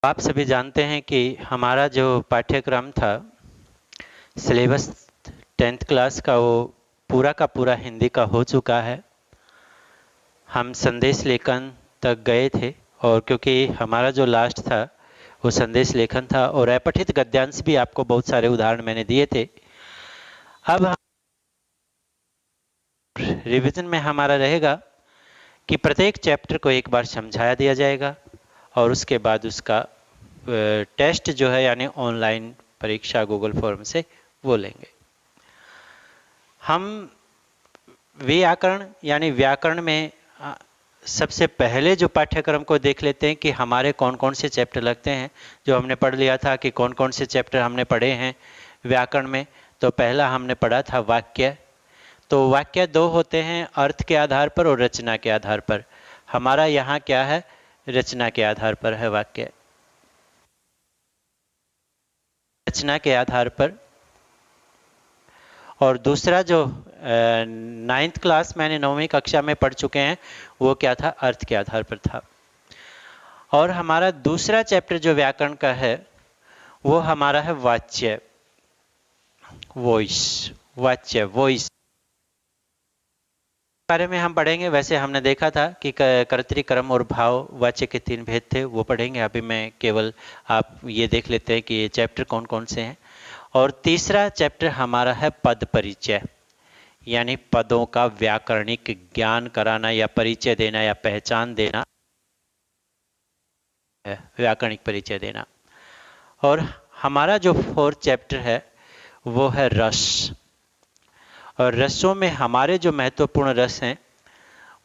आप सभी जानते हैं कि हमारा जो पाठ्यक्रम था, सिलेबस 10th क्लास का, वो पूरा का पूरा हिंदी का हो चुका है। हम संदेश लेखन तक गए थे और क्योंकि हमारा जो लास्ट था वो संदेश लेखन था और अपठित गद्यांश भी आपको बहुत सारे उदाहरण मैंने दिए थे। अब रिवीजन में हमारा रहेगा कि प्रत्येक चैप्टर को एक बार समझाया दिया जाएगा और उसके बाद उसका टेस्ट जो है यानी ऑनलाइन परीक्षा गूगल फॉर्म से वो लेंगे। हम व्याकरण यानी व्याकरण में सबसे पहले जो पाठ्यक्रम को देख लेते हैं कि हमारे कौन कौन से चैप्टर लगते हैं। जो हमने पढ़ लिया था कि कौन कौन से चैप्टर हमने पढ़े हैं व्याकरण में। तो पहला हमने पढ़ा था वाक्य। तो वाक्य दो होते हैं, अर्थ के आधार पर और रचना के आधार पर। हमारा यहाँ क्या है, रचना के आधार पर है वाक्य। रचना के आधार पर। और दूसरा जो 9th क्लास मैंने 9वीं कक्षा में पढ़ चुके हैं वो क्या था, अर्थ के आधार पर था। और हमारा दूसरा चैप्टर जो व्याकरण का है वो हमारा है वाच्य, वॉइस। वाच्य, वॉइस बारे में हम पढ़ेंगे। वैसे हमने देखा था कि कर्तरी, कर्म और भाव वाच्य के 3 भेद थे, वो पढ़ेंगे। अभी मैं केवल आप ये देख लेते हैं कि ये चैप्टर कौन कौन से हैं। और तीसरा चैप्टर हमारा है पद परिचय, यानी पदों का व्याकरणिक ज्ञान कराना या परिचय देना या पहचान देना, व्याकरणिक परिचय देना। और हमारा जो 4th चैप्टर है वो है रस। और रसों में हमारे जो महत्वपूर्ण रस हैं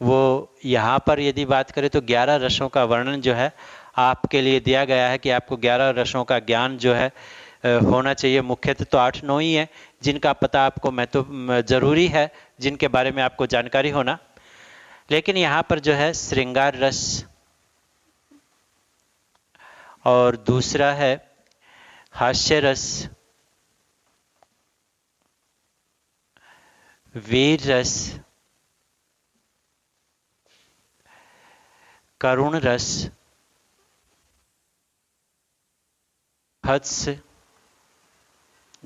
वो यहाँ पर यदि बात करें तो 11 रसों का वर्णन जो है आपके लिए दिया गया है कि आपको 11 रसों का ज्ञान जो है होना चाहिए। मुख्यतः तो 8-9 ही है जिनका पता आपको जरूरी है, जिनके बारे में आपको जानकारी होना। लेकिन यहाँ पर जो है श्रृंगार रस, और दूसरा है हास्य रस, वीर रस, करुण रस, हत्स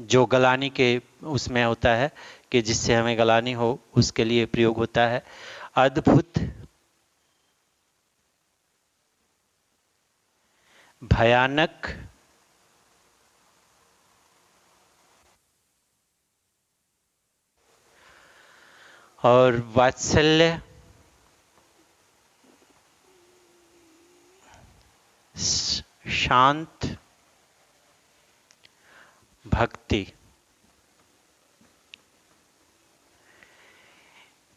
जो गलानी के उसमें होता है कि जिससे हमें गलानी हो उसके लिए प्रयोग होता है, अद्भुत, भयानक, और वात्सल्य, शांत, भक्ति।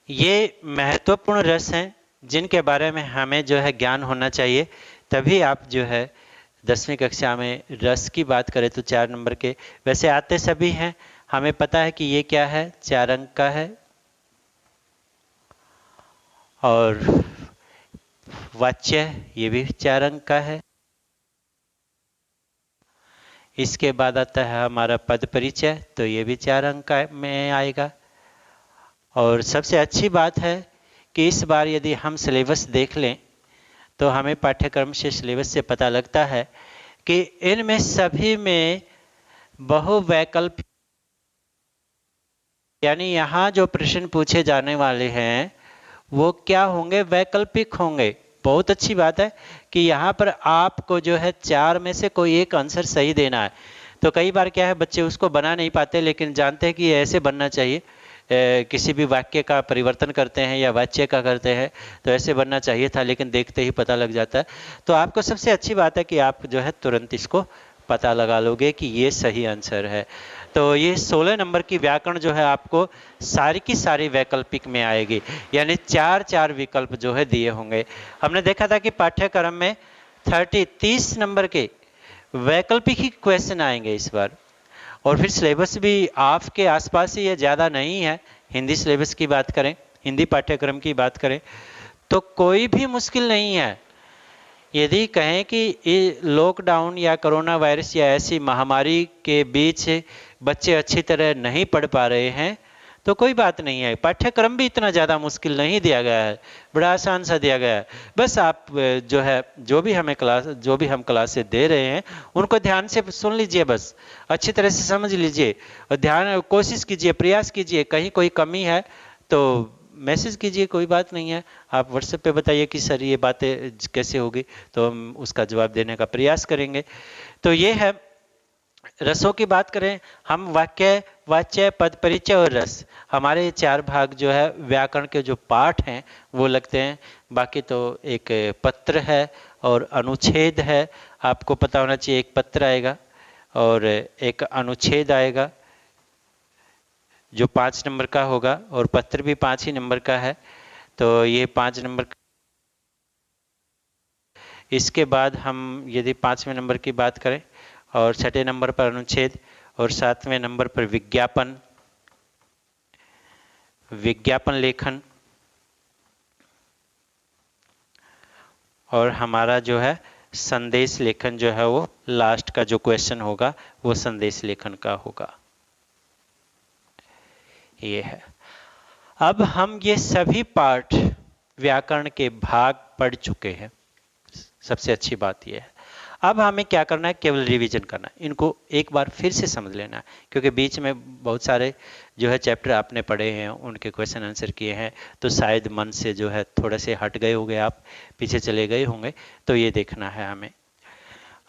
ये महत्वपूर्ण रस हैं जिनके बारे में हमें जो है ज्ञान होना चाहिए। तभी आप जो है 10वीं कक्षा में रस की बात करें तो 4 नंबर के वैसे आते सभी हैं। हमें पता है कि ये क्या है, 4 अंक का है। और वाच्य ये भी 4 अंक का है। इसके बाद आता है हमारा पद परिचय, तो ये भी 4 अंक में आएगा। और सबसे अच्छी बात है कि इस बार यदि हम सिलेबस देख लें तो हमें पाठ्यक्रम से, सिलेबस से पता लगता है कि इनमें सभी में बहुवैकल्पिक, यानी यहाँ जो प्रश्न पूछे जाने वाले हैं वो क्या होंगे, वैकल्पिक होंगे। बहुत अच्छी बात है कि यहाँ पर आपको जो है 4 में से कोई एक आंसर सही देना है। तो कई बार क्या है, बच्चे उसको बना नहीं पाते लेकिन जानते हैं कि ये ऐसे बनना चाहिए। किसी भी वाक्य का परिवर्तन करते हैं या वाच्य का करते हैं तो ऐसे बनना चाहिए था, लेकिन देखते ही पता लग जाता है। तो आपको सबसे अच्छी बात है कि आप जो है तुरंत इसको पता लगा लोगे कि ये सही आंसर है। तो ये 16 नंबर की व्याकरण जो है आपको सारी की सारी वैकल्पिक में आएगी, यानी 4-4 विकल्प जो है दिए होंगे। हमने देखा था कि पाठ्यक्रम में 30 नंबर के वैकल्पिक ही क्वेश्चन आएंगे इस बार। और फिर सिलेबस भी आपके आसपास ही है, ज़्यादा नहीं है। हिंदी सिलेबस की बात करें, हिंदी पाठ्यक्रम की बात करें तो कोई भी मुश्किल नहीं है। यदि कहें कि लॉकडाउन या कोरोना वायरस या ऐसी महामारी के बीच बच्चे अच्छी तरह नहीं पढ़ पा रहे हैं तो कोई बात नहीं है, पाठ्यक्रम भी इतना ज़्यादा मुश्किल नहीं दिया गया है, बड़ा आसान सा दिया गया है। बस आप जो है जो भी हम क्लासेस दे रहे हैं उनको ध्यान से सुन लीजिए, बस अच्छी तरह से समझ लीजिए और कोशिश कीजिए, प्रयास कीजिए। कहीं कोई कमी है तो मैसेज कीजिए, कोई बात नहीं है। आप व्हाट्सएप पे बताइए कि सर ये बातें कैसे होगी, तो हम उसका जवाब देने का प्रयास करेंगे। तो ये है, रसों की बात करें हम, वाक्य, वाच्य, पद परिचय और रस, हमारे ये 4 भाग जो है व्याकरण के जो पाठ हैं वो लगते हैं। बाकी तो एक पत्र है और अनुच्छेद है, आपको पता होना चाहिए। एक पत्र आएगा और एक अनुच्छेद आएगा जो 5 नंबर का होगा, और पत्र भी 5 ही नंबर का है, तो ये 5 नंबर। इसके बाद हम यदि 5वें नंबर की बात करें, और 6ठे नंबर पर अनुच्छेद, और 7वें नंबर पर विज्ञापन, विज्ञापन लेखन, और हमारा जो है संदेश लेखन जो है वो लास्ट का जो क्वेश्चन होगा वो संदेश लेखन का होगा। ये है। अब हम ये सभी पाठ व्याकरण के भाग पढ़ चुके हैं, सबसे अच्छी बात यह है। अब हमें क्या करना है, केवल रिवीजन करना है, इनको एक बार फिर से समझ लेना है, क्योंकि बीच में बहुत सारे जो है चैप्टर आपने पढ़े हैं, उनके क्वेश्चन आंसर किए हैं, तो शायद मन से जो है थोड़े से हट गए होंगे, आप पीछे चले गए होंगे, तो ये देखना है हमें।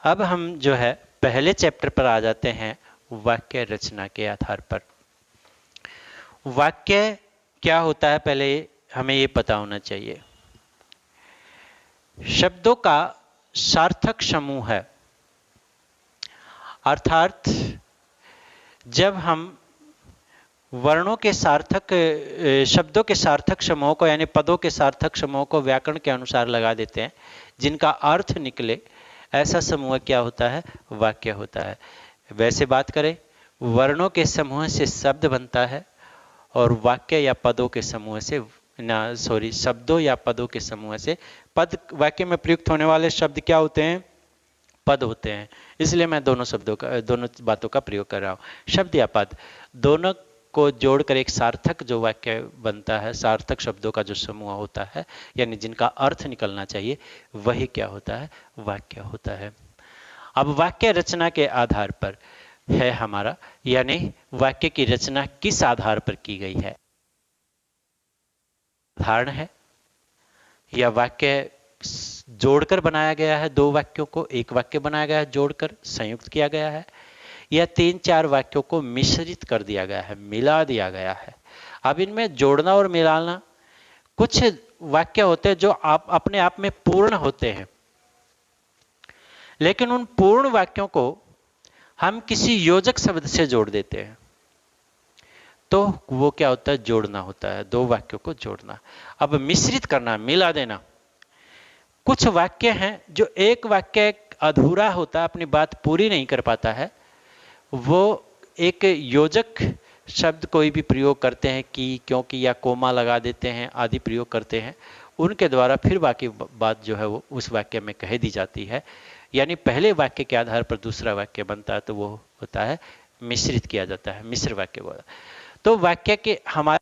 अब हम जो है पहले चैप्टर पर आ जाते हैं, वाक्य रचना के आधार पर। वाक्य क्या होता है पहले हमें ये पता होना चाहिए। शब्दों का सार्थक समूह है, अर्थात जब हम वर्णों के सार्थक, शब्दों के सार्थक समूह को, यानी पदों के सार्थक समूह को व्याकरण के अनुसार लगा देते हैं, जिनका अर्थ निकले, ऐसा समूह क्या होता है, वाक्य होता है। वैसे बात करें, वर्णों के समूह से शब्द बनता है, और वाक्य या पदों के समूह से शब्दों या पदों के समूह से पद, वाक्य में प्रयुक्त होने वाले शब्द क्या होते हैं, पद होते हैं। इसलिए मैं दोनों बातों का प्रयोग कर रहा हूं, शब्द या पद, दोनों को जोड़कर एक सार्थक जो वाक्य बनता है, सार्थक शब्दों का जो समूह होता है, यानी जिनका अर्थ निकलना चाहिए, वही क्या होता है, वाक्य होता है। अब वाक्य रचना के आधार पर है हमारा, यानी वाक्य की रचना किस आधार पर की गई है, साधारण है, या वाक्य जोड़कर बनाया गया है, 2 वाक्यों को एक वाक्य बनाया गया है, जोड़कर संयुक्त किया गया है, या 3-4 वाक्यों को मिश्रित कर दिया गया है, मिला दिया गया है। अब इनमें जोड़ना और मिलाना, कुछ वाक्य होते हैं जो आप अपने आप में पूर्ण होते हैं, लेकिन उन पूर्ण वाक्यों को हम किसी योजक शब्द से जोड़ देते हैं, तो वो क्या होता है, जोड़ना होता है, 2 वाक्यों को जोड़ना। अब मिश्रित करना, मिला देना, कुछ वाक्य हैं जो एक वाक्य अधूरा होता है, अपनी बात पूरी नहीं कर पाता है, वो एक योजक शब्द कोई भी प्रयोग करते हैं, कि, क्योंकि या कोमा लगा देते हैं आदि प्रयोग करते हैं, उनके द्वारा फिर बाकी बात जो है वो उस वाक्य में कह दी जाती है। यानी पहले वाक्य के आधार पर दूसरा वाक्य बनता है, तो वो होता है मिश्रित किया जाता है, मिश्र वाक्य बोला। तो वाक्य के हमारे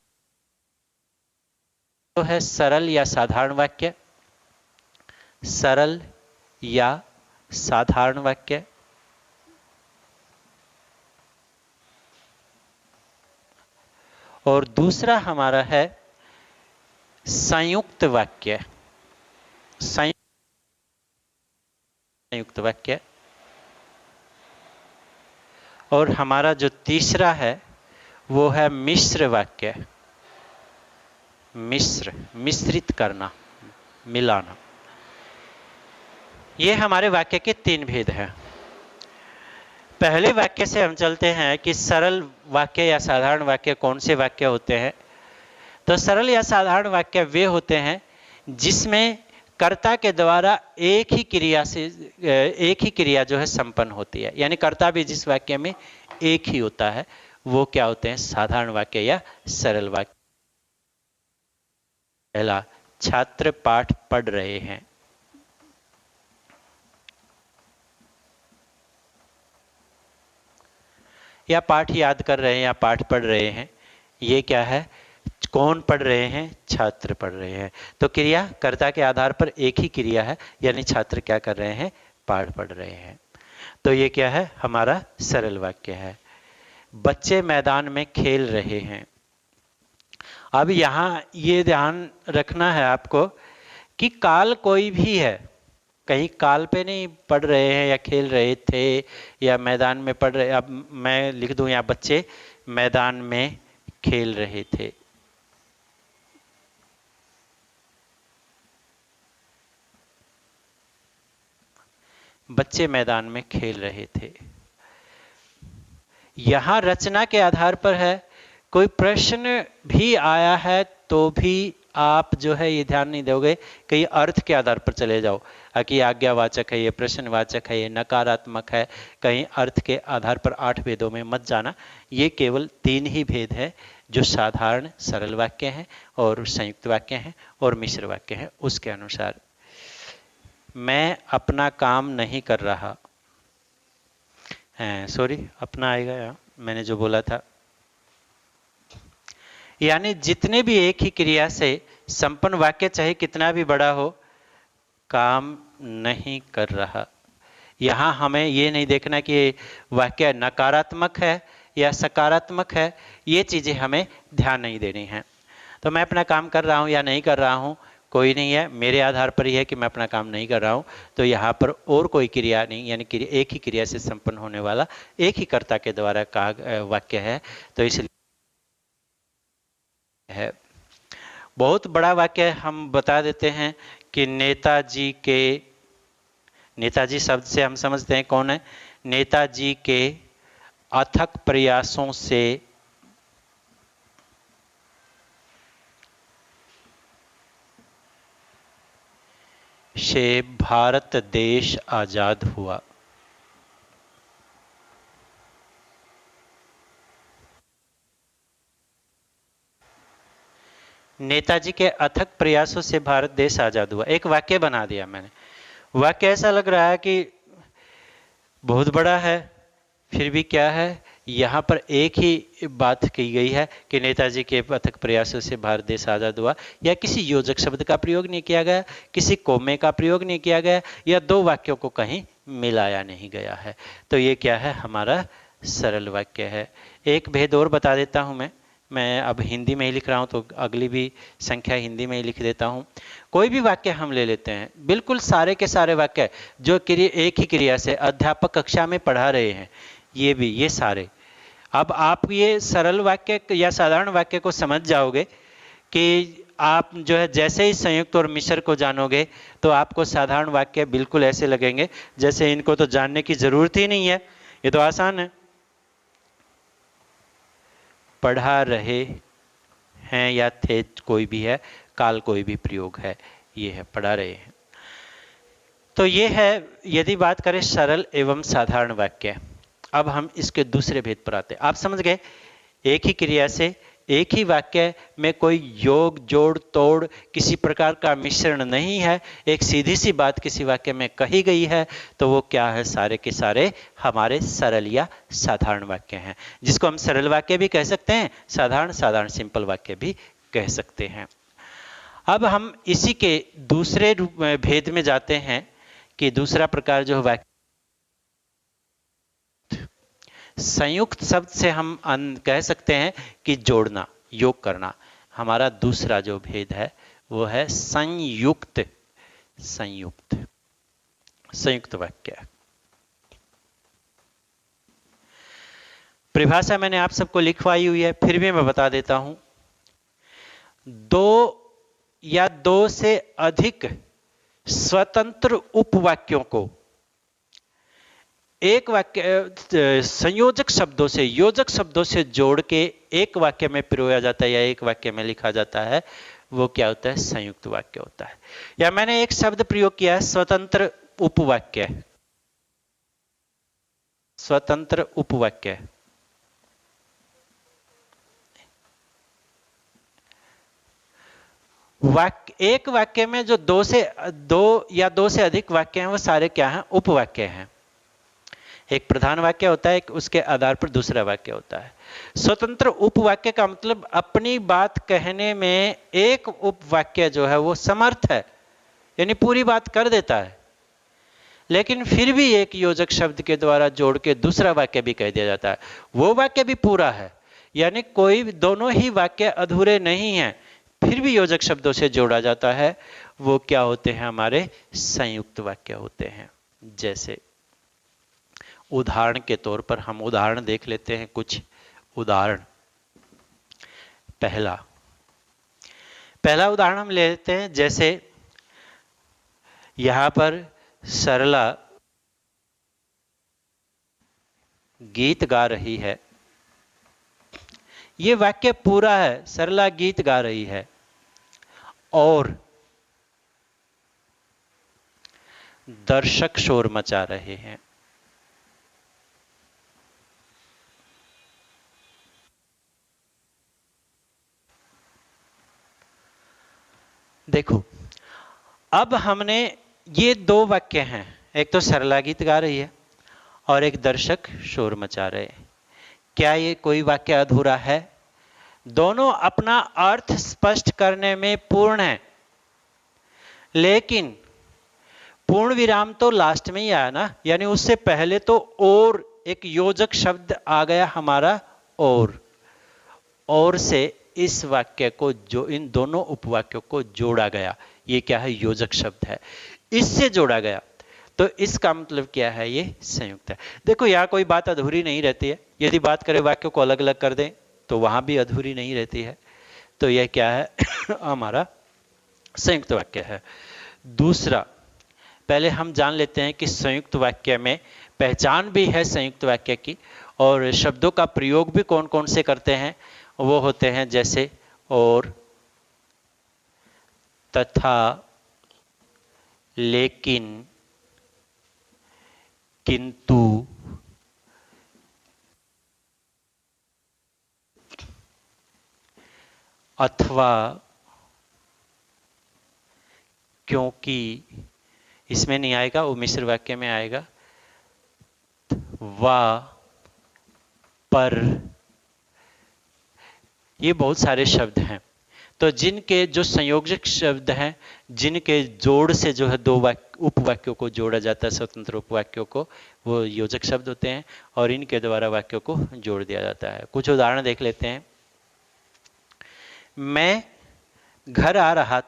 तो है सरल या साधारण वाक्य, सरल या साधारण वाक्य, और दूसरा हमारा है संयुक्त वाक्य, संयुक्त वाक्य, और हमारा जो तीसरा है वो है मिश्र वाक्य, मिश्रित करना, मिलाना। ये हमारे वाक्य के 3 भेद हैं। पहले वाक्य से हम चलते हैं कि सरल वाक्य या साधारण वाक्य कौन से वाक्य होते हैं। तो सरल या साधारण वाक्य वे होते हैं जिसमें कर्ता के द्वारा एक ही क्रिया जो है संपन्न होती है, यानी कर्ता भी जिस वाक्य में एक ही होता है, वो क्या होते हैं, साधारण वाक्य या सरल वाक्य। पहला, छात्र पाठ पढ़ रहे हैं, या पाठ याद कर रहे हैं, या पाठ पढ़ रहे हैं, ये क्या है, कौन पढ़ रहे हैं, छात्र पढ़ रहे हैं। तो क्रिया कर्ता के आधार पर एक ही क्रिया है, यानी छात्र क्या कर रहे हैं, पाठ पढ़ रहे हैं। तो ये क्या है, हमारा सरल वाक्य है। बच्चे मैदान में खेल रहे हैं। अब यहां ये ध्यान रखना है आपको कि काल कोई भी है, कहीं काल पे नहीं पढ़ रहे हैं या खेल रहे थे या मैदान में पढ़ रहे। अब मैं लिख दूं यहाँ बच्चे मैदान में खेल रहे थे। बच्चे मैदान में खेल रहे थे। यहां रचना के आधार पर है, कोई प्रश्न भी आया है तो भी आप जो है ये ध्यान नहीं दोगे, कहीं अर्थ के आधार पर चले जाओ कि आज्ञावाचक है, ये प्रश्नवाचक है, ये नकारात्मक है, कहीं अर्थ के आधार पर 8 भेदों में मत जाना। ये केवल 3 ही भेद है, जो साधारण सरल वाक्य हैं और संयुक्त वाक्य हैं और मिश्र वाक्य हैं। उसके अनुसार मैं अपना काम नहीं कर रहा, सॉरी अपना आएगा यहाँ, मैंने जो बोला था। यानी जितने भी एक ही क्रिया से संपन्न वाक्य चाहे कितना भी बड़ा हो, काम नहीं कर रहा। यहां हमें ये नहीं देखना कि वाक्य नकारात्मक है या सकारात्मक है, ये चीजें हमें ध्यान नहीं देनी है। तो मैं अपना काम कर रहा हूं या नहीं कर रहा हूं कोई नहीं है, मेरे आधार पर ही है कि मैं अपना काम नहीं कर रहा हूं। तो यहां पर और कोई क्रिया नहीं, यानी कि एक ही क्रिया से संपन्न होने वाला एक ही कर्ता के द्वारा कहा वाक्य है। तो इसलिए है बहुत बड़ा वाक्य हम बता देते हैं कि नेताजी के, नेताजी शब्द से हम समझते हैं कौन है, नेताजी के अथक प्रयासों से भारत देश आजाद हुआ। नेताजी के अथक प्रयासों से भारत देश आजाद हुआ, एक वाक्य बना दिया मैंने। वाक्य ऐसा लग रहा है कि बहुत बड़ा है, फिर भी क्या है, यहाँ पर एक ही बात की गई है कि नेताजी के अथक प्रयासों से भारत देश आजाद हुआ, या किसी योजक शब्द का प्रयोग नहीं किया गया, किसी कोमे का प्रयोग नहीं किया गया, या दो वाक्यों को कहीं मिलाया नहीं गया है। तो ये क्या है, हमारा सरल वाक्य है। एक भेद और बता देता हूं मैं अब हिंदी में ही लिख रहा हूं तो अगली भी संख्या हिंदी में ही लिख देता हूं। कोई भी वाक्य हम ले लेते हैं, बिल्कुल सारे के सारे वाक्य जो क्रिया एक ही क्रिया से अध्यापक कक्षा में पढ़ा रहे हैं, ये भी, ये सारे। अब आप ये सरल वाक्य या साधारण वाक्य को समझ जाओगे कि आप जो है जैसे ही संयुक्त और मिश्र को जानोगे तो आपको साधारण वाक्य बिल्कुल ऐसे लगेंगे जैसे इनको तो जानने की जरूरत ही नहीं है, ये तो आसान है। पढ़ा रहे हैं या थे कोई भी है, काल कोई भी प्रयोग है, ये है पढ़ा रहे हैं। तो ये है यदि बात करें सरल एवं साधारण वाक्य। अब हम इसके दूसरे भेद पर आते हैं। आप समझ गए, एक ही क्रिया से एक ही वाक्य में कोई योग जोड़ तोड़ किसी प्रकार का मिश्रण नहीं है, एक सीधी सी बात किसी वाक्य में कही गई है, तो वो क्या है, सारे के सारे हमारे सरल या साधारण वाक्य हैं, जिसको हम सरल वाक्य भी कह सकते हैं, साधारण सिंपल वाक्य भी कह सकते हैं। अब हम इसी के दूसरे भेद में जाते हैं कि दूसरा प्रकार जो वाक्य संयुक्त शब्द से हम कह सकते हैं कि जोड़ना, योग करना। हमारा दूसरा जो भेद है वो है संयुक्त वाक्य। परिभाषा मैंने आप सबको लिखवाई हुई है, फिर भी मैं बता देता हूं। दो या दो से अधिक स्वतंत्र उपवाक्यों को एक वाक्य संयोजक शब्दों से, योजक शब्दों से जोड़ के एक वाक्य में पिरोया जाता है या एक वाक्य में लिखा जाता है, वो क्या होता है, संयुक्त वाक्य होता है। या मैंने एक शब्द प्रयोग किया है स्वतंत्र उपवाक्य। स्वतंत्र उपवाक्य एक वाक्य में जो दो या दो से अधिक वाक्य हैं वो सारे क्या हैं, उपवाक्य हैं। एक प्रधान वाक्य होता है, एक उसके आधार पर दूसरा वाक्य होता है। स्वतंत्र उपवाक्य का मतलब अपनी बात कहने में एक उपवाक्य जो है वो समर्थ है, यानी पूरी बात कर देता है, लेकिन फिर भी एक योजक शब्द के द्वारा जोड़ के दूसरा वाक्य भी कह दिया जाता है, वो वाक्य भी पूरा है, यानी कोई दोनों ही वाक्य अधूरे नहीं हैं, फिर भी योजक शब्दों से जोड़ा जाता है। वो क्या होते हैं? हमारे संयुक्त वाक्य होते हैं। जैसे उदाहरण के तौर पर हम उदाहरण देख लेते हैं, कुछ उदाहरण। पहला उदाहरण हम ले लेते हैं, जैसे यहां पर सरला गीत गा रही है। ये वाक्य पूरा है, सरला गीत गा रही है और दर्शक शोर मचा रहे हैं। देखो, अब हमने ये दो वाक्य हैं, एक तो सरला गीत गा रही है और एक दर्शक शोर मचा रहे हैं। क्या ये कोई वाक्य अधूरा है? दोनों अपना अर्थ स्पष्ट करने में पूर्ण है, लेकिन पूर्ण विराम तो लास्ट में ही आया ना, यानी उससे पहले तो और एक योजक शब्द आ गया हमारा, और से इस वाक्य को, जो इन दोनों उपवाक्यों को जोड़ा गया, ये क्या है? योजक शब्द है, इससे जोड़ा गया, तो इसका मतलब क्या है? ये संयुक्त है। देखो, यहां कोई बात अधूरी नहीं रहती है, यदि बात करें वाक्यों को अलग अलग कर दें तो वहां भी अधूरी नहीं रहती है, तो यह क्या है? हमारा संयुक्त वाक्य है। दूसरा, पहले हम जान लेते हैं कि संयुक्त वाक्य में पहचान भी है संयुक्त वाक्य की, और शब्दों का प्रयोग भी कौन कौन से करते हैं। वो होते हैं जैसे और, तथा, लेकिन, किंतु, अथवा, क्योंकि, इसमें नहीं आएगा, वो मिश्र वाक्य में आएगा, वा, पर। ये बहुत सारे शब्द हैं, तो जिनके जो संयोजक शब्द हैं, जिनके जोड़ से जो है दो उपवाक्यों को जोड़ा जाता है, स्वतंत्र उपवाक्यों को, वो योजक शब्द होते हैं, और इनके द्वारा वाक्यों को जोड़ दिया जाता है। कुछ उदाहरण देख लेते हैं। मैं घर आ रहा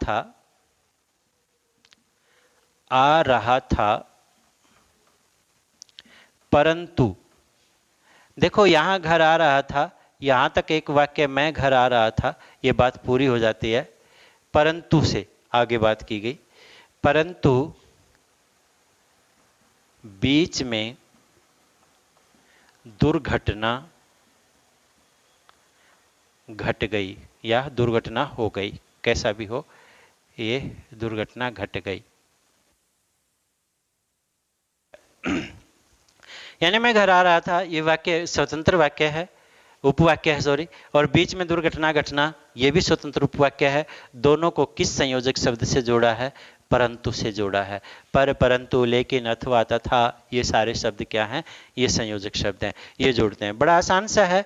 था, परंतु, देखो यहां घर आ रहा था, यहां तक एक वाक्य मैं घर आ रहा था, ये बात पूरी हो जाती है। परंतु से आगे बात की गई, परंतु बीच में दुर्घटना घट गई या दुर्घटना हो गई, कैसा भी हो, ये दुर्घटना घट गई। यानी मैं घर आ रहा था, ये वाक्य स्वतंत्र वाक्य है, उपवाक्य है, सॉरी, और बीच में दुर्घटना घटना, ये भी स्वतंत्र उपवाक्य है। दोनों को किस संयोजक शब्द से जोड़ा है? परंतु से जोड़ा है। पर, परंतु, लेकिन, अथवा, तथा, ये सारे शब्द क्या हैं? ये संयोजक शब्द हैं, ये जोड़ते हैं। बड़ा आसान सा है,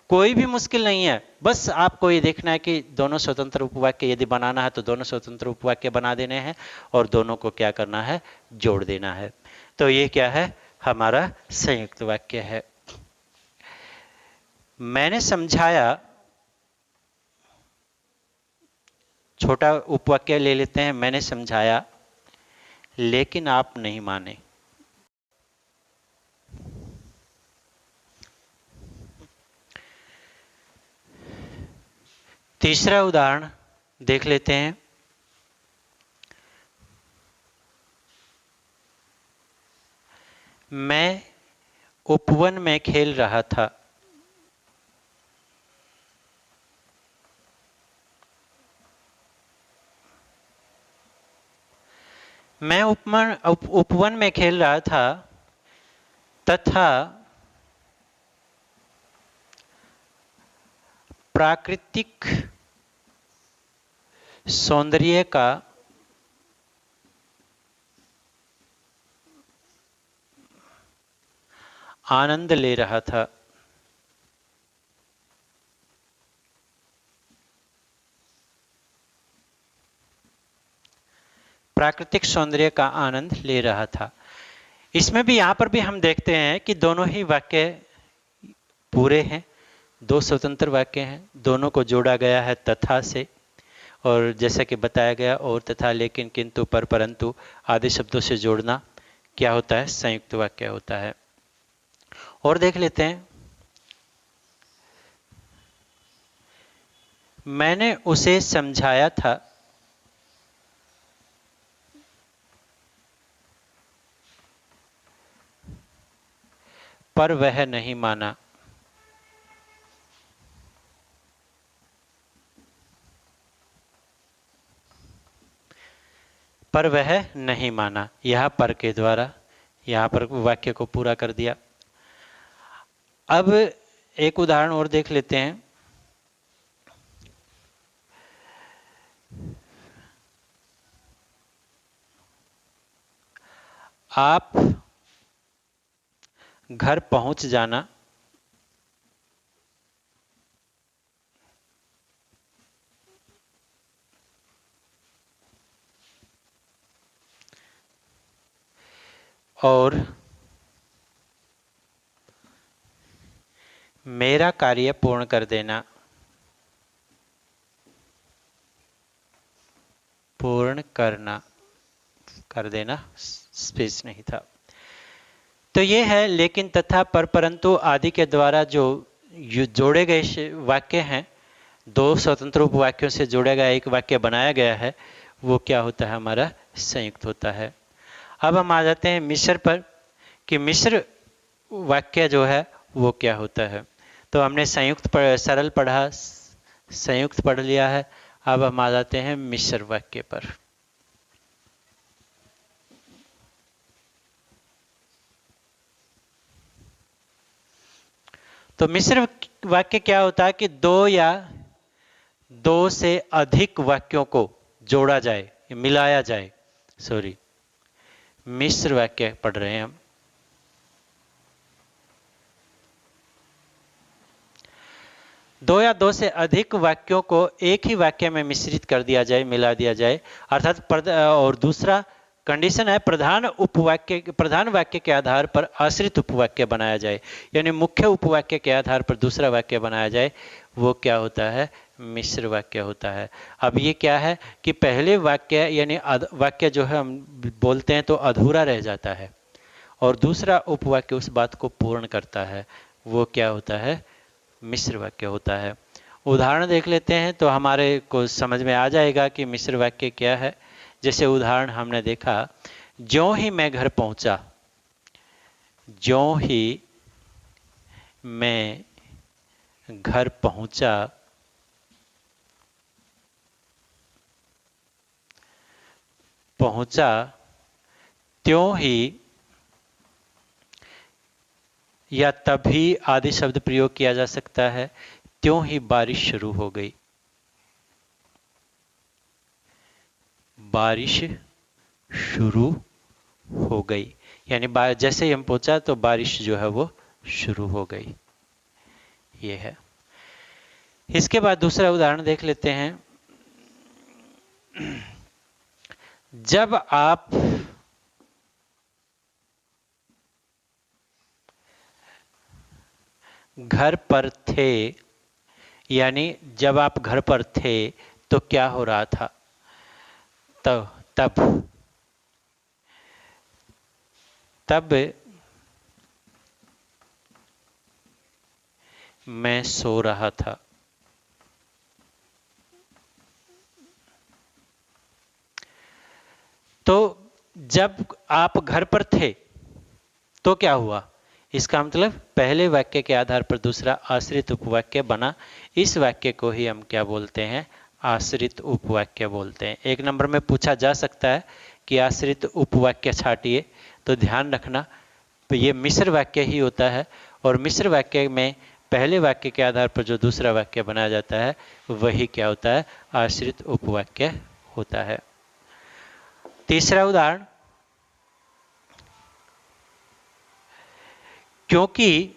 कोई भी मुश्किल नहीं है, बस आपको ये देखना है कि दोनों स्वतंत्र उपवाक्य यदि बनाना है तो दोनों स्वतंत्र उपवाक्य बना देने हैं, और दोनों को क्या करना है? जोड़ देना है। तो ये क्या है? हमारा संयुक्त वाक्य है। मैंने समझाया, छोटा उपवाक्य ले लेते हैं, मैंने समझाया लेकिन आप नहीं माने। तीसरा उदाहरण देख लेते हैं। मैं उपवन में खेल रहा था। मैं उपवन में खेल रहा था, तथा प्राकृतिक सौंदर्य का आनंद ले रहा था। प्राकृतिक सौंदर्य का आनंद ले रहा था। इसमें भी यहां पर भी हम देखते हैं कि दोनों ही वाक्य पूरे हैं, दो स्वतंत्र वाक्य हैं, दोनों को जोड़ा गया है तथा से, और जैसा कि बताया गया और तथा लेकिन किंतु पर परंतु आदि शब्दों से जोड़ना क्या होता है, संयुक्त वाक्य होता है। और देख लेते हैं, मैंने उसे समझाया था, पर वह नहीं माना। पर वह नहीं माना, यह पर के द्वारा यहां पर वाक्य को पूरा कर दिया। अब एक उदाहरण और देख लेते हैं। आप घर पहुंच जाना, और मेरा कार्य पूर्ण कर देना। पूर्ण करना, कर देना, स्पेस नहीं था। तो ये है लेकिन तथा पर परंतु आदि के द्वारा जो जोड़े गए वाक्य हैं, दो स्वतंत्र उपवाक्यों से जोड़ा गया एक वाक्य बनाया गया है, वो क्या होता है, हमारा संयुक्त होता है। अब हम आ जाते हैं मिश्र पर, कि मिश्र वाक्य जो है वो क्या होता है। तो हमने संयुक्त सरल पढ़ा, संयुक्त पढ़ लिया है। अब हम आ जाते हैं मिश्र वाक्य पर। तो मिश्र वाक्य क्या होता है कि दो या दो से अधिक वाक्यों को जोड़ा जाए, मिलाया जाए। सॉरी, मिश्र वाक्य पढ़ रहे हैं हम। दो या दो से अधिक वाक्यों को एक ही वाक्य में मिश्रित कर दिया जाए, मिला दिया जाए, अर्थात और दूसरा कंडीशन है प्रधान वाक्य के आधार पर आश्रित उपवाक्य बनाया जाए, यानी मुख्य उपवाक्य के आधार पर दूसरा वाक्य बनाया जाए, वो क्या होता है, मिश्र वाक्य होता है। अब ये क्या है कि पहले वाक्य यानी वाक्य जो है हम बोलते हैं तो अधूरा रह जाता है, और दूसरा उपवाक्य उस बात को पूर्ण करता है, वो क्या होता है, मिश्र वाक्य होता है। उदाहरण देख लेते हैं तो हमारे को समझ में आ जाएगा कि मिश्र वाक्य क्या है। जैसे उदाहरण हमने देखा, ज्यों ही मैं घर पहुंचा, ज्यों ही मैं घर पहुंचा, त्यों ही या तभी आदि शब्द प्रयोग किया जा सकता है, त्यों ही बारिश शुरू हो गई। बारिश शुरू हो गई, यानी जैसे ही हम पहुंचा तो बारिश जो है वो शुरू हो गई, ये है। इसके बाद दूसरा उदाहरण देख लेते हैं। जब आप घर पर थे, यानी जब आप घर पर थे तो क्या हो रहा था, तब मैं सो रहा था। तो जब आप घर पर थे तो क्या हुआ, इसका मतलब पहले वाक्य के आधार पर दूसरा आश्रित उपवाक्य बना। इस वाक्य को ही हम क्या बोलते हैं, आश्रित उपवाक्य बोलते हैं। एक नंबर में पूछा जा सकता है कि आश्रित उपवाक्य छाटिए, तो ध्यान रखना तो ये मिश्र वाक्य ही होता है, और मिश्र वाक्य में पहले वाक्य के आधार पर जो दूसरा वाक्य बनाया जाता है वही क्या होता है, आश्रित उपवाक्य होता है। तीसरा उदाहरण, क्योंकि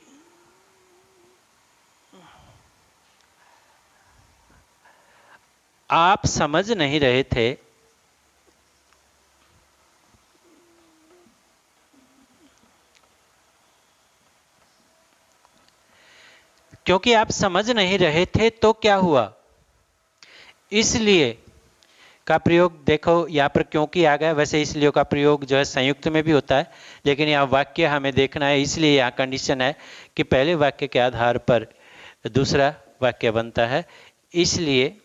आप समझ नहीं रहे थे, क्योंकि आप समझ नहीं रहे थे तो क्या हुआ, इसलिए का प्रयोग देखो यहां पर क्योंकि आ गया। वैसे इसलिए का प्रयोग जो है संयुक्त में भी होता है, लेकिन यहां वाक्य हमें देखना है, इसलिए यहां कंडीशन है कि पहले वाक्य के आधार पर दूसरा वाक्य बनता है। इसलिए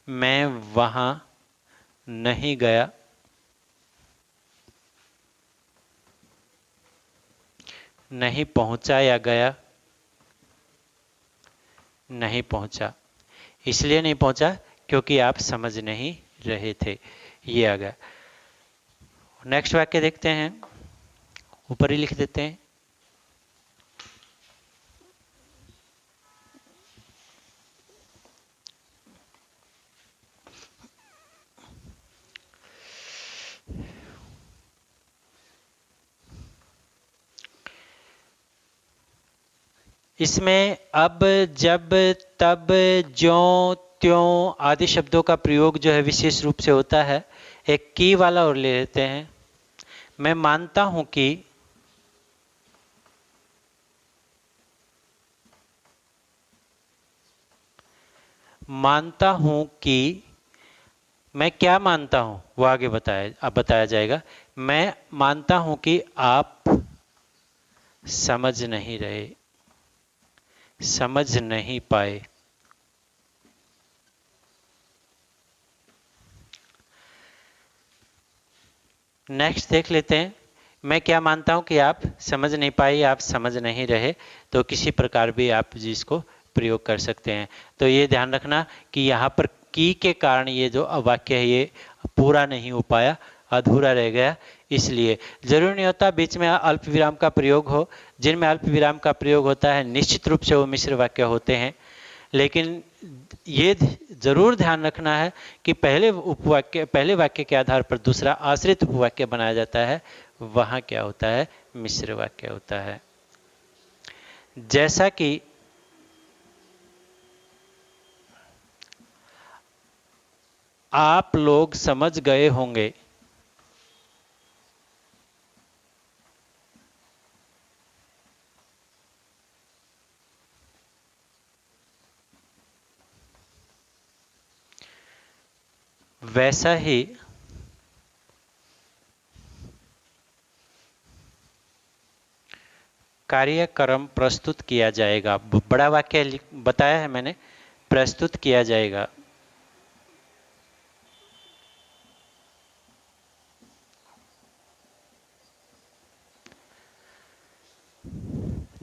मैं वहां नहीं गया, नहीं पहुंचा या गया, नहीं पहुंचा। इसलिए नहीं पहुंचा क्योंकि आप समझ नहीं रहे थे। ये आ गया। नेक्स्ट वाक्य देखते हैं, ऊपर ही लिख देते हैं। इसमें अब, जब, तब, ज्यों, त्यों आदि शब्दों का प्रयोग जो है विशेष रूप से होता है। एक की वाला और ले लेते हैं। मैं मानता हूं कि, मानता हूं कि, मैं क्या मानता हूं वो आगे अब बताया जाएगा। मैं मानता हूं कि आप समझ नहीं रहे, समझ नहीं पाए। नेक्स्ट देख लेते हैं। मैं क्या मानता हूं कि आप समझ नहीं पाए, आप समझ नहीं रहे, तो किसी प्रकार भी आप जिसको प्रयोग कर सकते हैं। तो ये ध्यान रखना कि यहाँ पर की के कारण ये जो वाक्य है ये पूरा नहीं हो पाया, अधूरा रह गया। इसलिए जरूरी नहीं होता बीच में अल्प विराम का प्रयोग हो। जिनमें अल्प विराम का प्रयोग होता है निश्चित रूप से वो मिश्र वाक्य होते हैं, लेकिन ये जरूर ध्यान रखना है कि पहले वाक्य के आधार पर दूसरा आश्रित उपवाक्य बनाया जाता है, वहां क्या होता है, मिश्र वाक्य होता है। जैसा कि आप लोग समझ गए होंगे, वैसा ही कार्यक्रम प्रस्तुत किया जाएगा। बड़ा वाक्य बताया है मैंने, प्रस्तुत किया जाएगा।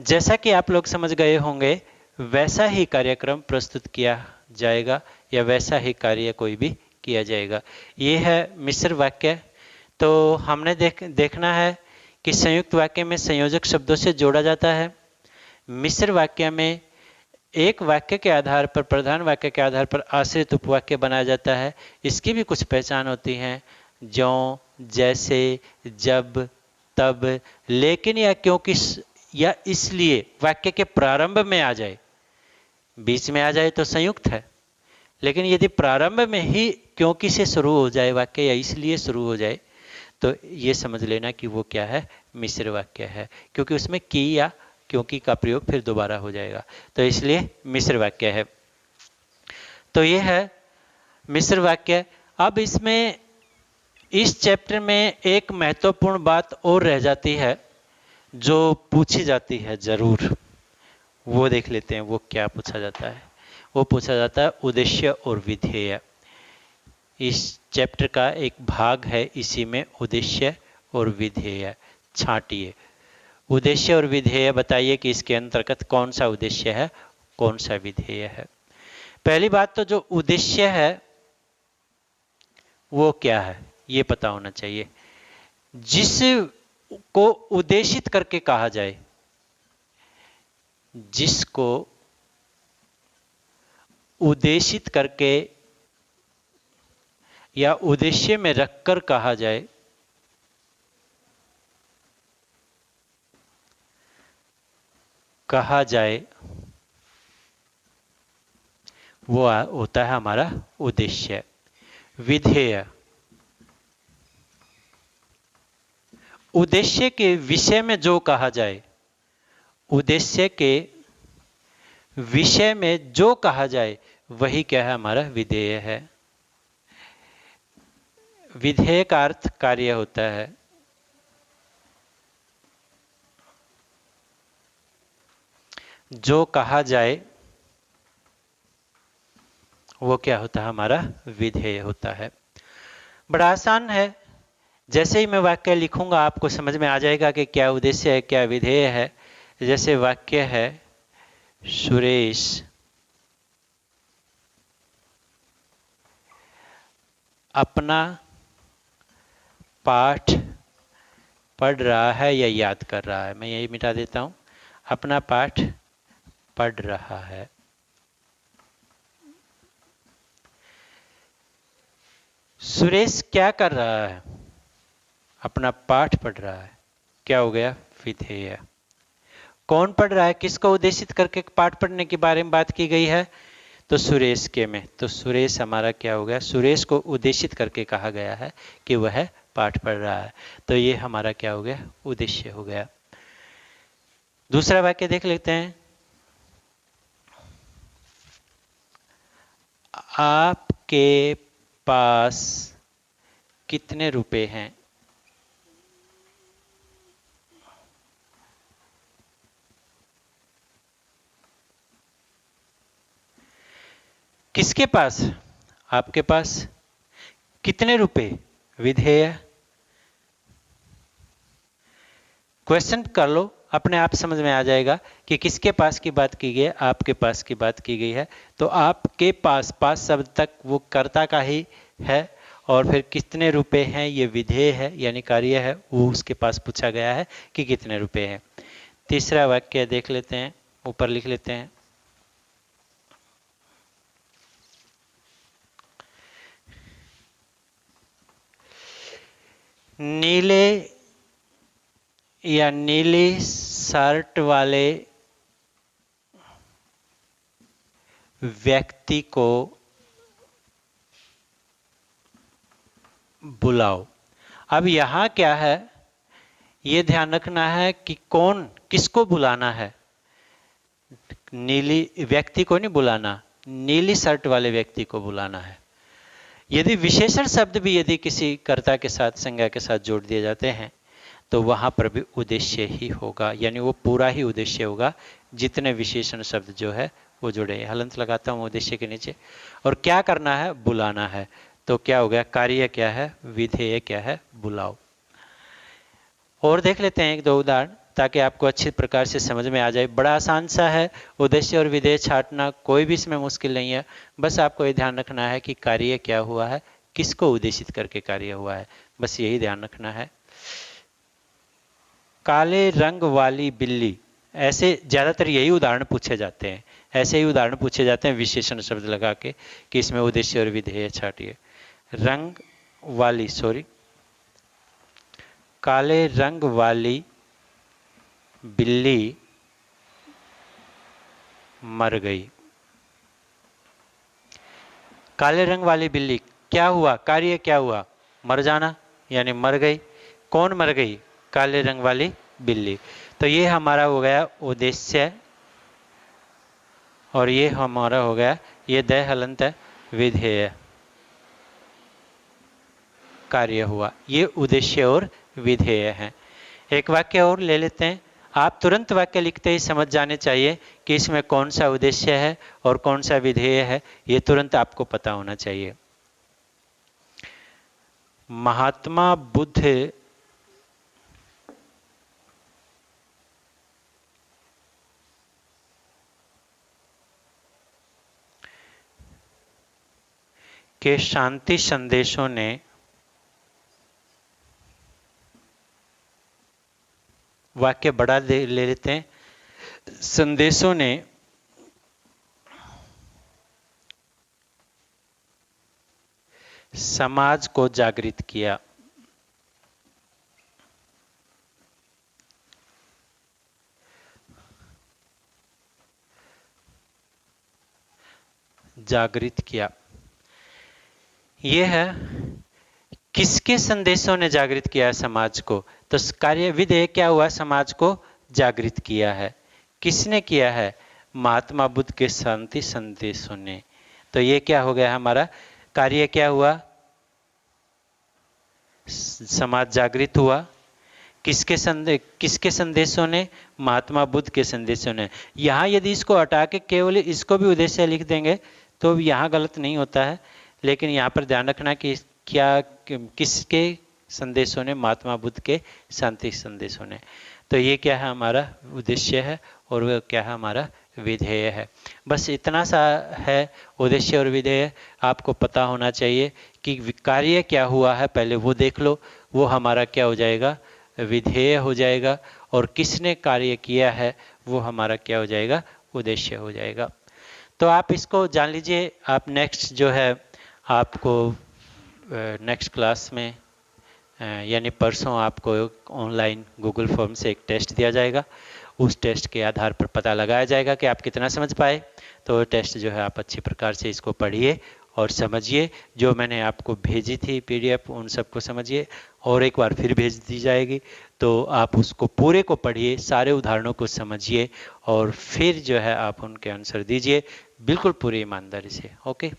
जैसा कि आप लोग समझ गए होंगे वैसा ही कार्यक्रम प्रस्तुत किया जाएगा, या वैसा ही कार्य कोई भी किया जाएगा। ये है मिश्र वाक्य। तो हमने देखना है कि संयुक्त वाक्य में संयोजक शब्दों से जोड़ा जाता है। मिश्र वाक्य में एक वाक्य के आधार पर, प्रधान वाक्य के आधार पर आश्रित उपवाक्य बनाया जाता है। इसकी भी कुछ पहचान होती है, ज्यों, जैसे, जब, तब, लेकिन या क्योंकि या इसलिए वाक्य के प्रारंभ में आ जाए। बीच में आ जाए तो संयुक्त है, लेकिन यदि प्रारंभ में ही क्योंकि से शुरू हो जाए वाक्य, या इसलिए शुरू हो जाए, तो ये समझ लेना कि वो क्या है, मिश्र वाक्य है, क्योंकि उसमें की या क्योंकि का प्रयोग फिर दोबारा हो जाएगा, तो इसलिए मिश्र वाक्य है। तो ये है मिश्र वाक्य। अब इसमें, इस चैप्टर में एक महत्वपूर्ण बात और रह जाती है जो पूछी जाती है जरूर, वो देख लेते हैं। वो क्या पूछा जाता है? वो पूछा जाता है उद्देश्य और विधेय। इस चैप्टर का एक भाग है, इसी में उद्देश्य और विधेय छांटिए। उद्देश्य और विधेय बताइए कि इसके अंतर्गत कौन सा उद्देश्य है, कौन सा विधेय है। पहली बात तो जो उद्देश्य है वो क्या है ये पता होना चाहिए। जिसको उद्देशित करके कहा जाए, जिसको उद्देशित करके या उद्देश्य में रखकर कहा जाए, कहा जाए वो होता है हमारा उद्देश्य। विधेय, उद्देश्य के विषय में जो कहा जाए, उद्देश्य के विषय में जो कहा जाए वही क्या है, हमारा विधेय है। विधेय का अर्थ कार्य होता है। जो कहा जाए वो क्या होता है, हमारा विधेय होता है। बड़ा आसान है, जैसे ही मैं वाक्य लिखूंगा आपको समझ में आ जाएगा कि क्या उद्देश्य है, क्या विधेय है। जैसे वाक्य है, सुरेश अपना पाठ पढ़ रहा है या याद कर रहा है। मैं यही मिटा देता हूं, अपना पाठ पढ़ रहा है। सुरेश क्या कर रहा है, अपना पाठ पढ़ रहा है। क्या हो गया, विधेय। कौन पढ़ रहा है, किसको उद्देशित करके पाठ पढ़ने के बारे में बात की गई है, तो सुरेश के में। तो सुरेश हमारा क्या हो गया, सुरेश को उद्देशित करके कहा गया है कि वह पाठ पढ़ रहा है। तो ये हमारा क्या हो गया, उद्देश्य हो गया। दूसरा वाक्य देख लेते हैं। आपके पास कितने रुपए हैं। किसके पास, आपके पास। कितने रुपए, विधेय। क्वेश्चन कर लो, अपने आप समझ में आ जाएगा कि किसके पास की बात की गई है, आपके पास की बात की गई है। तो आपके पास, पास शब्द तक वो कर्ता का ही है, और फिर कितने रुपए हैं ये विधेय है, यानी कार्य है, वो उसके पास पूछा गया है कि कितने रुपए हैं। तीसरा वाक्य देख लेते हैं, ऊपर लिख लेते हैं। नीले या नीली शर्ट वाले व्यक्ति को बुलाओ। अब यहां क्या है, यह ध्यान रखना है कि कौन, किसको बुलाना है। नीली व्यक्ति को नहीं बुलाना, नीली शर्ट वाले व्यक्ति को बुलाना है। यदि विशेषण शब्द भी यदि किसी कर्ता के साथ, संज्ञा के साथ जोड़ दिए जाते हैं तो वहां पर भी उद्देश्य ही होगा, यानी वो पूरा ही उद्देश्य होगा जितने विशेषण शब्द जो है वो जुड़े। हलंत लगाता हूं उद्देश्य के नीचे, और क्या करना है, बुलाना है। तो क्या हो गया, कार्य क्या है, विधेय क्या है, बुलाओ। और देख लेते हैं एक दो उदाहरण, ताकि आपको अच्छी प्रकार से समझ में आ जाए। बड़ा आसान सा है, उद्देश्य और विधेय छांटना कोई भी इसमें मुश्किल नहीं है। बस आपको ये ध्यान रखना है कि कार्य क्या हुआ है, किसको उद्देशित करके कार्य हुआ है, बस यही ध्यान रखना है। काले रंग वाली बिल्ली, ऐसे ज्यादातर यही उदाहरण पूछे जाते हैं, ऐसे ही उदाहरण पूछे जाते हैं विशेषण शब्द लगा के कि इसमें उद्देश्य और विधेय छाटिए। रंग वाली, सॉरी, काले रंग वाली बिल्ली मर गई। काले रंग वाली बिल्ली, क्या हुआ, कार्य क्या हुआ, मर जाना, यानी मर गई। कौन मर गई, काले रंग वाली बिल्ली। तो ये हमारा हो गया उद्देश्य, और ये हमारा हो गया, ये दय हलंत है, विधेय, कार्य हुआ। ये उद्देश्य और विधेय है। एक वाक्य और ले लेते हैं। आप तुरंत वाक्य लिखते ही समझ जाने चाहिए कि इसमें कौन सा उद्देश्य है और कौन सा विधेय है, ये तुरंत आपको पता होना चाहिए। महात्मा बुद्ध के शांति संदेशों ने वाक्य बड़ा ले लेते हैं। संदेशों ने समाज को जागृत किया। जागृत किया। ये है किसके संदेशों ने जागृत किया है समाज को। तो कार्य विधेय क्या हुआ, समाज को जागृत किया है। किसने किया है, महात्मा बुद्ध के शांति संदेशों ने। तो ये क्या हो गया हमारा कार्य, क्या हुआ, समाज जागृत हुआ। किसके संदेशों ने, महात्मा बुद्ध के संदेशों ने। यहाँ यदि इसको हटा के केवल इसको भी उद्देश्य लिख देंगे तो यहाँ गलत नहीं होता है, लेकिन यहाँ पर ध्यान रखना कि क्या किसके संदेशों ने, महात्मा बुद्ध के शांति संदेशों ने। तो ये क्या है हमारा उद्देश्य है और वह क्या है हमारा विधेय है। बस इतना सा है उद्देश्य और विधेय, आपको पता होना चाहिए कि कार्य क्या हुआ है पहले वो देख लो, वो हमारा क्या हो जाएगा, विधेय हो जाएगा, और किसने कार्य किया है वो हमारा क्या हो जाएगा, उद्देश्य हो जाएगा। तो आप इसको जान लीजिए। आप नेक्स्ट जो है आपको नेक्स्ट क्लास में यानी परसों आपको ऑनलाइन गूगल फॉर्म से एक टेस्ट दिया जाएगा। उस टेस्ट के आधार पर पता लगाया जाएगा कि आप कितना समझ पाए। तो टेस्ट जो है आप अच्छी प्रकार से इसको पढ़िए और समझिए। जो मैंने आपको भेजी थी पीडीएफ उन सबको समझिए, और एक बार फिर भेज दी जाएगी। तो आप उसको पूरे को पढ़िए, सारे उदाहरणों को समझिए और फिर जो है आप उनके आंसर दीजिए बिल्कुल पूरी ईमानदारी से। ओके।